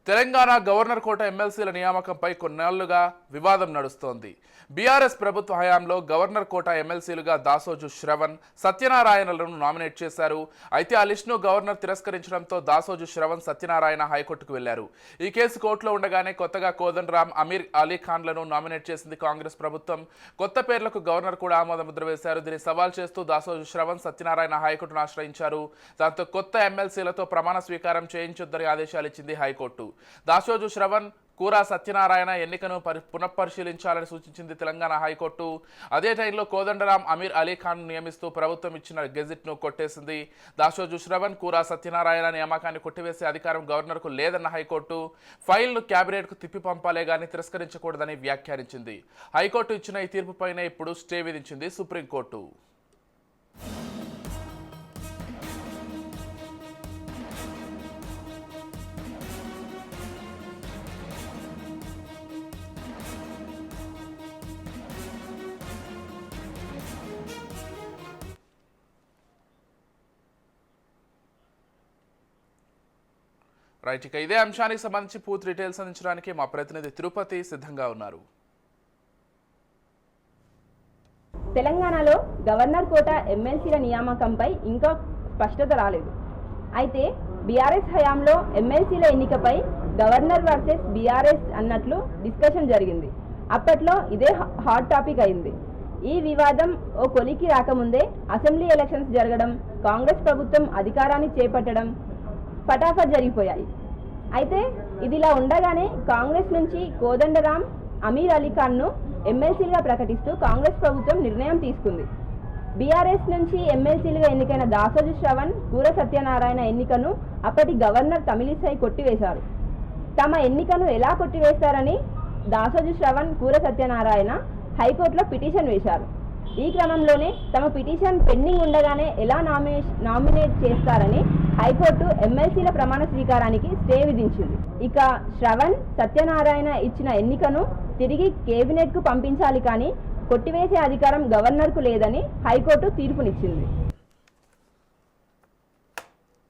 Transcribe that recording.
Telangana governor కోట ఎమ్మెల్సీల నియామకంపై కొన్నేళ్లుగా వివాదం నడుస్తోంది. బీఆర్ఎస్ ప్రభుత్వ హయాంలో గవర్నర్ కోట ఎమ్మెల్సీలుగా దాసోజు శ్రవణ్, సత్యనారాయణలను నామినేట్ చేశారు. అయితే ఆ లిస్టును గవర్నర్ తిరస్కరించడంతో దాసోజు శ్రవణ్, సత్యనారాయణ హైకోర్టుకు వెళ్లారు. ఈ కేసు కోర్టులో ఉండగానే కొత్తగా కోదండరాం, అమీర్ అలీ ఖాన్లను నామినేట్ చేసింది కాంగ్రెస్ ప్రభుత్వం. కొత్త పేర్లకు గవర్నర్ కూడా ఆమోద ముద్ర వేశారు. దీన్ని సవాల్ చేస్తూ దాసోజు శ్రవణ్, సత్యనారాయణ హైకోర్టును ఆశ్రయించారు. దాంతో కొత్త ఎమ్మెల్సీలతో ప్రమాణ స్వీకారం చేయించొద్దని ఆదేశాలు ఇచ్చింది హైకోర్టు. దాసోజు శ్రవణ్, కూరా సత్యనారాయణ ఎన్నికను పునఃపరిశీలించాలని సూచించింది తెలంగాణ హైకోర్టు. అదే టైంలో కోదండరాం, అమీర్ అలీ ఖాన్ నియమిస్తూ ప్రభుత్వం ఇచ్చిన గెజిట్ను కొట్టేసింది. దాసోజు శ్రవణ్, కూరా సత్యనారాయణ నియామకాన్ని కొట్టివేసే అధికారం గవర్నర్కు లేదన్న హైకోర్టు ఫైల్ను క్యాబినెట్కు తిప్పి పంపాలే గానీ తిరస్కరించకూడదని వ్యాఖ్యానించింది. హైకోర్టు ఇచ్చిన ఈ తీర్పుపైనే ఇప్పుడు స్టే విధించింది సుప్రీంకోర్టు. రైట్, ఇక ఇదే అంశానికి సంబంధించి పూర్తి డీటెయిల్స్ అందించడానికి మా ప్రతినిధి తిరుపతి సిద్ధంగా ఉన్నారు. తెలంగాణలో గవర్నర్ కోట ఎమ్మెల్సీల నియామకంపై ఇంకా స్పష్టత రాలేదు. అయితే బీఆర్ఎస్ హయాంలో ఎమ్మెల్సీల ఎన్నికపై గవర్నర్ వర్సెస్ బీఆర్ఎస్ అన్నట్లు డిస్కషన్ జరిగింది. అప్పట్లో ఇదే హాట్ టాపిక్ అయింది. ఈ వివాదం ఓ కొలికి రాకముందే అసెంబ్లీ ఎలక్షన్స్ జరగడం, కాంగ్రెస్ ప్రభుత్వం అధికారాన్ని చేపట్టడం ఫటాఫట్ జరిగిపోయాయి. అయితే ఇదిలా ఉండగానే కాంగ్రెస్ నుంచి కోదండరాం, అమీర్ అలీ ఖాన్ను ఎమ్మెల్సీలుగా ప్రకటిస్తూ కాంగ్రెస్ ప్రభుత్వం నిర్ణయం తీసుకుంది. బీఆర్ఎస్ నుంచి ఎమ్మెల్సీలుగా ఎన్నికైన దాసోజు శ్రవణ్, కూర సత్యనారాయణ ఎన్నికను అప్పటి గవర్నర్ తమిళిసై కొట్టివేశారు. తమ ఎన్నికను ఎలా కొట్టివేశారని దాసోజు శ్రవణ్, కూర సత్యనారాయణ హైకోర్టులో పిటిషన్ వేశారు. ఈ క్రమంలోనే తమ పిటిషన్ పెండింగ్ ఉండగానే ఎలా నామినేట్ చేస్తారని హైకోర్టు ఎమ్మెల్సీల ప్రమాణ స్వీకారానికి స్టే విధించింది. ఇక శ్రవణ్, సత్యనారాయణ ఇచ్చిన ఎన్నికను తిరిగి కేబినెట్కు పంపించాలి కానీ కొట్టివేసే అధికారం గవర్నర్కు లేదని హైకోర్టు తీర్పునిచ్చింది.